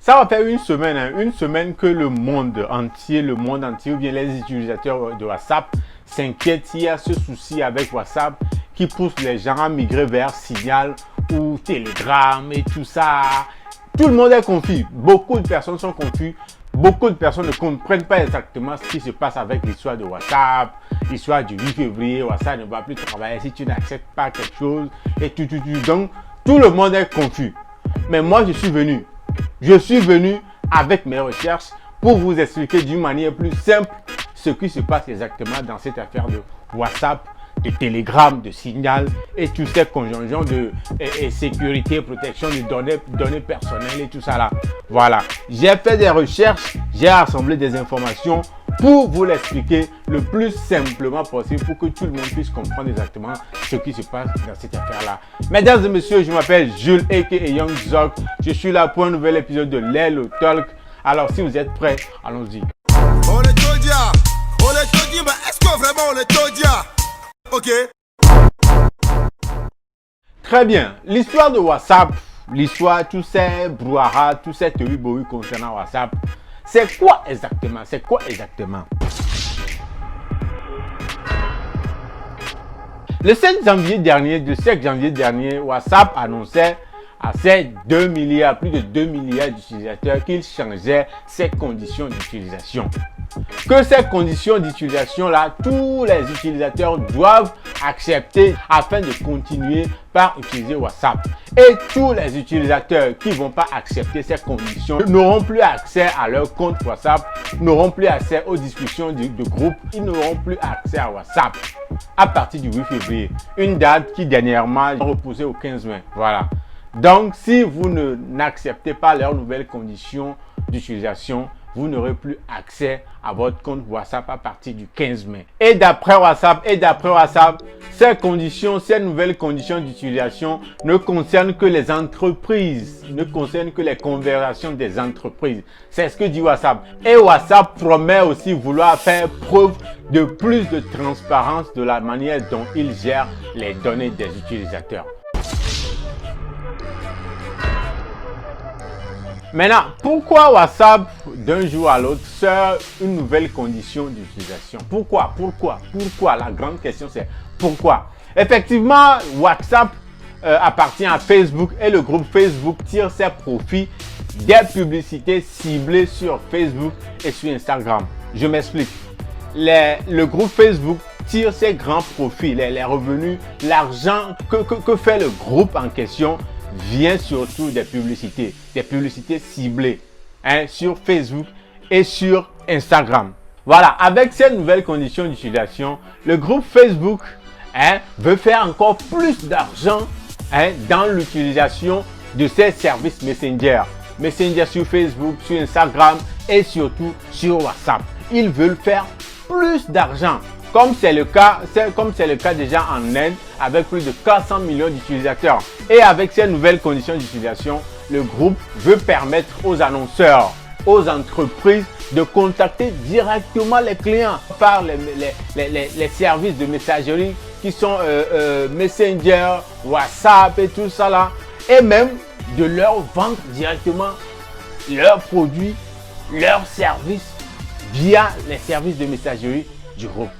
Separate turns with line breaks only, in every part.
Ça va faire une semaine que le monde entier ou bien les utilisateurs de WhatsApp s'inquiètent. Il y a ce souci avec WhatsApp qui pousse les gens à migrer vers Signal ou Telegram et tout ça. Tout le monde est confus. Beaucoup de personnes sont confuses. Beaucoup de personnes ne comprennent pas exactement ce qui se passe avec l'histoire de WhatsApp, l'histoire du 8 février. WhatsApp ne va plus travailler si tu n'acceptes pas quelque chose et tout. Donc, tout le monde est confus. Mais moi, je suis venu avec mes recherches pour vous expliquer d'une manière plus simple ce qui se passe exactement dans cette affaire de WhatsApp, de Telegram, de Signal et toutes ces conjonctions de sécurité, protection des données personnelles et tout ça là. Voilà, j'ai fait des recherches, j'ai rassemblé des informations pour vous l'expliquer le plus simplement possible pour que tout le monde puisse comprendre exactement ce qui se passe dans cette affaire-là. Mesdames et messieurs, je m'appelle Jules aka Young Zok. Je suis là pour un nouvel épisode de Lelo Talk. Alors si vous êtes prêts, allons-y.
On est Todia, mais est-ce que vraiment on est Todia? Ok.
Très bien. L'histoire de WhatsApp, tous ces brouhaha, tous ces théories concernant WhatsApp, c'est quoi exactement? Le 7 janvier dernier, WhatsApp annonçait à ses plus de 2 milliards d'utilisateurs qu'il changeait ses conditions d'utilisation. Que ces conditions d'utilisation-là, tous les utilisateurs doivent accepter afin de continuer par utiliser WhatsApp. Et tous les utilisateurs qui ne vont pas accepter ces conditions n'auront plus accès à leur compte WhatsApp, n'auront plus accès aux discussions de groupe, ils n'auront plus accès à WhatsApp à partir du 8 février. Une date qui dernièrement est repoussée au 15 mai. Voilà. Donc, si vous n'acceptez pas leurs nouvelles conditions d'utilisation, vous n'aurez plus accès à votre compte WhatsApp à partir du 15 mai. Et d'après WhatsApp, ces nouvelles conditions d'utilisation ne concernent que les entreprises, ne concernent que les conversations des entreprises. C'est ce que dit WhatsApp. Et WhatsApp promet aussi vouloir faire preuve de plus de transparence de la manière dont il gère les données des utilisateurs. Maintenant, pourquoi WhatsApp, d'un jour à l'autre, sort une nouvelle condition d'utilisation? Pourquoi? La grande question, c'est pourquoi? Effectivement, WhatsApp appartient à Facebook et le groupe Facebook tire ses profits des publicités ciblées sur Facebook et sur Instagram. Je m'explique. Le groupe Facebook tire ses grands profits, les revenus, l'argent que fait le groupe en question vient surtout des publicités ciblées sur Facebook et sur Instagram. Voilà, avec ces nouvelles conditions d'utilisation, le groupe Facebook veut faire encore plus d'argent dans l'utilisation de ses services Messenger sur Facebook, sur Instagram et surtout sur WhatsApp. Ils veulent faire plus d'argent. Comme c'est le cas déjà en Inde avec plus de 400 millions d'utilisateurs. Et avec ces nouvelles conditions d'utilisation, le groupe veut permettre aux annonceurs, aux entreprises de contacter directement les clients par les services de messagerie qui sont Messenger, WhatsApp et tout ça là. Et même de leur vendre directement leurs produits, leurs services via les services de messagerie du groupe.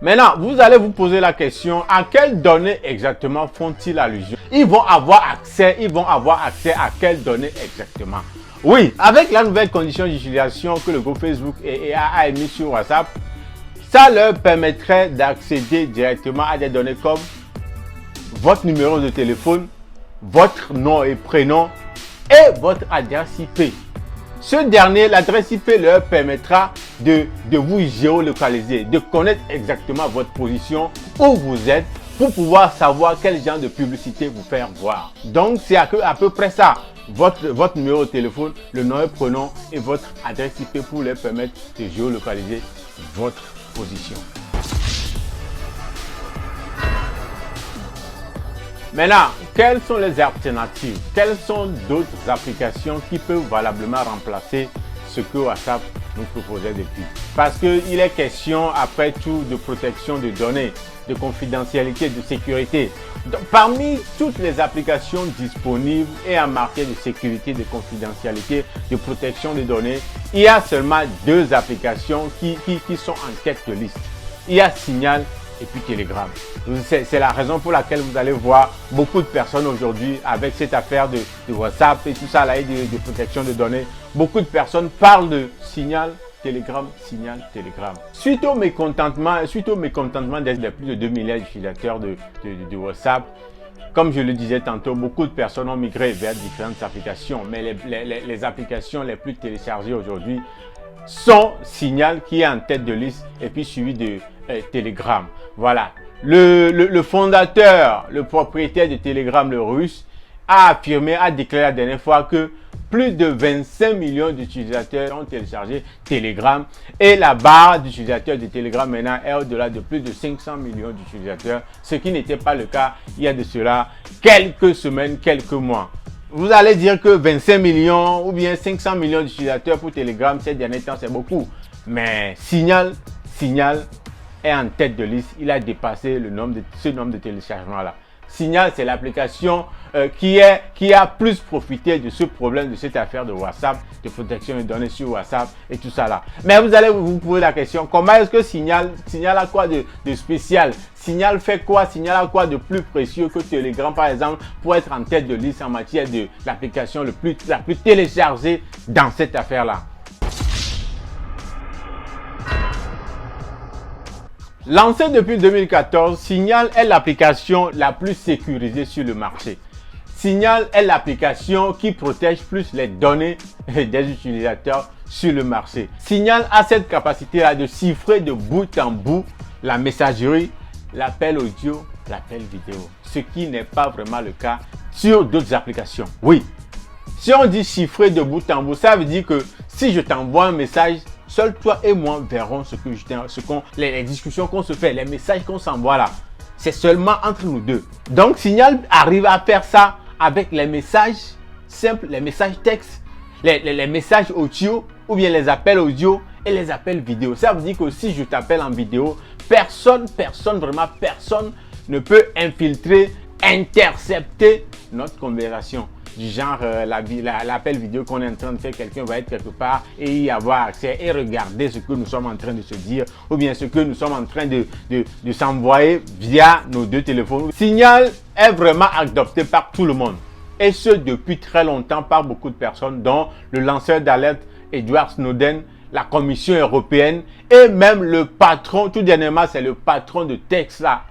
Maintenant, vous allez vous poser la question, à quelles données exactement font-ils allusion? Ils vont avoir accès à quelles données exactement? Oui, avec la nouvelle condition d'utilisation que le groupe Facebook a émis sur WhatsApp, ça leur permettrait d'accéder directement à des données comme votre numéro de téléphone, votre nom et prénom et votre adresse IP. Ce dernier, l'adresse IP leur permettra de vous géolocaliser, de connaître exactement votre position, où vous êtes, pour pouvoir savoir quel genre de publicité vous faire voir. Donc, c'est à peu près ça. Votre numéro de téléphone, le nom et prénom et votre adresse IP pour leur permettre de géolocaliser votre position. Maintenant, quelles sont les alternatives? Quelles sont d'autres applications qui peuvent valablement remplacer ce que WhatsApp nous proposait depuis. Parce qu'il est question, après tout, de protection de données, de confidentialité, de sécurité. Donc, parmi toutes les applications disponibles et en matière de sécurité, de confidentialité, de protection des données, il y a seulement deux applications qui sont en tête de liste. Il y a Signal et puis Telegram. C'est la raison pour laquelle vous allez voir beaucoup de personnes aujourd'hui avec cette affaire de WhatsApp et tout ça là, et de protection de données. Beaucoup de personnes parlent de Signal, Telegram, Signal, Telegram. Suite au mécontentement des plus de 2 milliards d'utilisateurs de WhatsApp, comme je le disais tantôt, beaucoup de personnes ont migré vers différentes applications, mais les applications les plus téléchargées aujourd'hui sont Signal qui est en tête de liste et puis suivi de Telegram. Voilà. Le fondateur, le propriétaire de Telegram, le russe, a déclaré la dernière fois que plus de 25 millions d'utilisateurs ont téléchargé Telegram et la barre d'utilisateurs de Telegram maintenant est au-delà de plus de 500 millions d'utilisateurs, ce qui n'était pas le cas il y a de cela quelques semaines, quelques mois. Vous allez dire que 25 millions ou bien 500 millions d'utilisateurs pour Telegram ces derniers temps, c'est beaucoup. Mais Signal est en tête de liste. Il a dépassé ce nombre de téléchargements-là. Signal, c'est l'application qui a plus profité de ce problème, de cette affaire de WhatsApp, de protection des données sur WhatsApp et tout ça là. Mais vous allez vous poser la question, comment est-ce que Signal a quoi de spécial? Signal fait quoi? Signal a quoi de plus précieux que Telegram par exemple pour être en tête de liste en matière de l'application la plus téléchargée dans cette affaire-là? Lancé depuis 2014, Signal est l'application la plus sécurisée sur le marché. Signal est l'application qui protège plus les données des utilisateurs sur le marché. Signal a cette capacité-là de chiffrer de bout en bout la messagerie, l'appel audio, l'appel vidéo. Ce qui n'est pas vraiment le cas sur d'autres applications. Oui, si on dit chiffrer de bout en bout, ça veut dire que si je t'envoie un message, seul toi et moi verrons les discussions qu'on se fait, les messages qu'on s'envoie là. C'est seulement entre nous deux. Donc, Signal arrive à faire ça avec les messages simples, les messages textes, les messages audio ou bien les appels audio et les appels vidéo. Ça veut dire que si je t'appelle en vidéo, personne ne peut infiltrer, intercepter notre conversation. Du genre l'appel vidéo qu'on est en train de faire, quelqu'un va être quelque part et y avoir accès et regarder ce que nous sommes en train de se dire ou bien ce que nous sommes en train de s'envoyer via nos deux téléphones. Signal est vraiment adopté par tout le monde et ce depuis très longtemps par beaucoup de personnes dont le lanceur d'alerte Edward Snowden, la Commission européenne et même le patron, tout dernièrement c'est le patron de Tesla,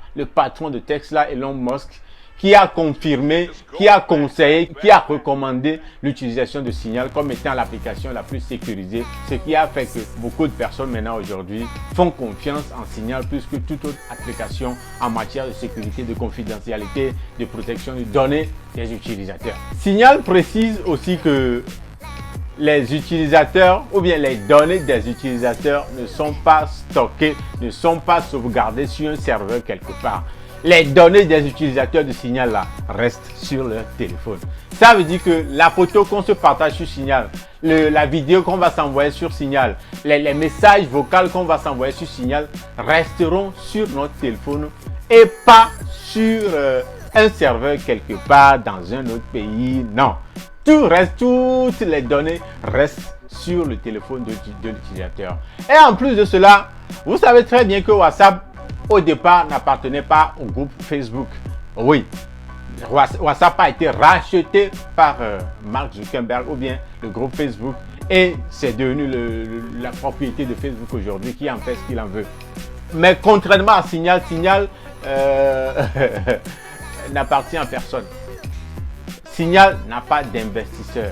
Elon Musk, qui a confirmé, qui a conseillé, qui a recommandé l'utilisation de Signal comme étant l'application la plus sécurisée, ce qui a fait que beaucoup de personnes maintenant aujourd'hui font confiance en Signal plus que toute autre application en matière de sécurité, de confidentialité, de protection des données des utilisateurs. Signal précise aussi que les utilisateurs ou bien les données des utilisateurs ne sont pas stockées, ne sont pas sauvegardées sur un serveur quelque part. Les données des utilisateurs de Signal là restent sur leur téléphone. Ça veut dire que la photo qu'on se partage sur Signal, la vidéo qu'on va s'envoyer sur Signal, les messages vocaux qu'on va s'envoyer sur Signal resteront sur notre téléphone et pas sur un serveur quelque part dans un autre pays. Non, toutes les données restent sur le téléphone de l'utilisateur. Et en plus de cela, vous savez très bien que WhatsApp au départ n'appartenait pas au groupe Facebook. Oui, WhatsApp a été racheté par Mark Zuckerberg ou bien le groupe Facebook et c'est devenu la propriété de Facebook aujourd'hui qui en fait ce qu'il en veut. Mais contrairement à Signal, n'appartient à personne. Signal n'a pas d'investisseur.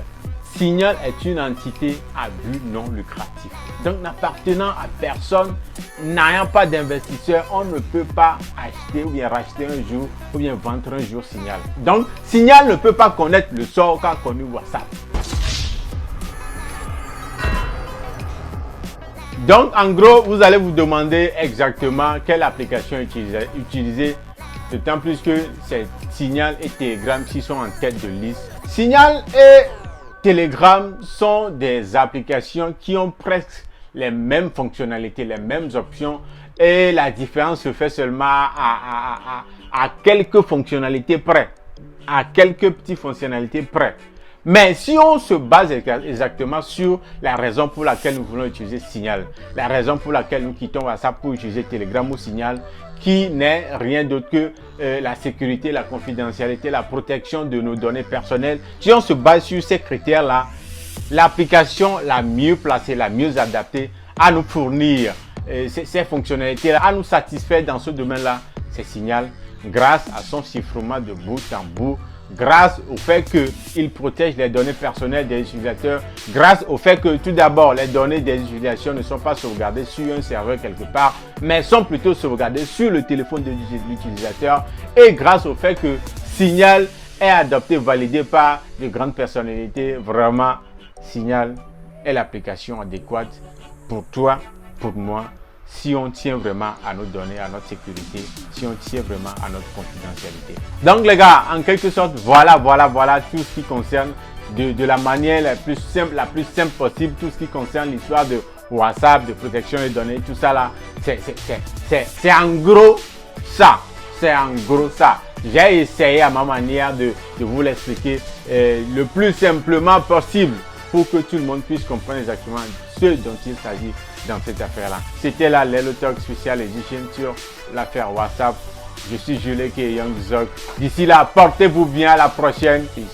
Signal est une entité à but non lucratif. Donc, n'appartenant à personne, n'ayant pas d'investisseur, on ne peut pas acheter ou bien racheter un jour ou bien vendre un jour Signal. Donc, Signal ne peut pas connaître le sort qu'a connu WhatsApp. Donc, en gros, vous allez vous demander exactement quelle application utiliser, d'autant plus que c'est Signal et Telegram qui sont en tête de liste. Signal et Telegram sont des applications qui ont presque les mêmes fonctionnalités, les mêmes options, et la différence se fait seulement à quelques fonctionnalités près, à quelques petites fonctionnalités près. Mais si on se base exactement sur la raison pour laquelle nous voulons utiliser Signal, la raison pour laquelle nous quittons WhatsApp pour utiliser Telegram ou Signal, qui n'est rien d'autre que la sécurité, la confidentialité, la protection de nos données personnelles. Si on se base sur ces critères-là, l'application la mieux placée, la mieux adaptée à nous fournir ces fonctionnalités-là, à nous satisfaire dans ce domaine-là, c'est Signal, grâce à son chiffrement de bout en bout, grâce au fait qu'il protège les données personnelles des utilisateurs, grâce au fait que tout d'abord les données des utilisateurs ne sont pas sauvegardées sur un serveur quelque part, mais sont plutôt sauvegardées sur le téléphone de l'utilisateur, et grâce au fait que Signal est adopté, validé par de grandes personnalités. Vraiment, Signal est l'application adéquate pour toi, pour moi, si on tient vraiment à nos données, à notre sécurité, si on tient vraiment à notre confidentialité. Donc les gars, en quelque sorte, voilà tout ce qui concerne de la manière la plus simple possible, tout ce qui concerne l'histoire de WhatsApp, de protection des données, tout ça là, c'est en gros ça. C'est en gros ça. J'ai essayé à ma manière de vous l'expliquer le plus simplement possible pour que tout le monde puisse comprendre exactement ce dont il s'agit dans cette affaire-là. C'était la Lelo Talk Special Edition sur l'affaire WhatsApp. Je suis Jules K. Young Zog. D'ici là, portez-vous bien, à la prochaine. Peace.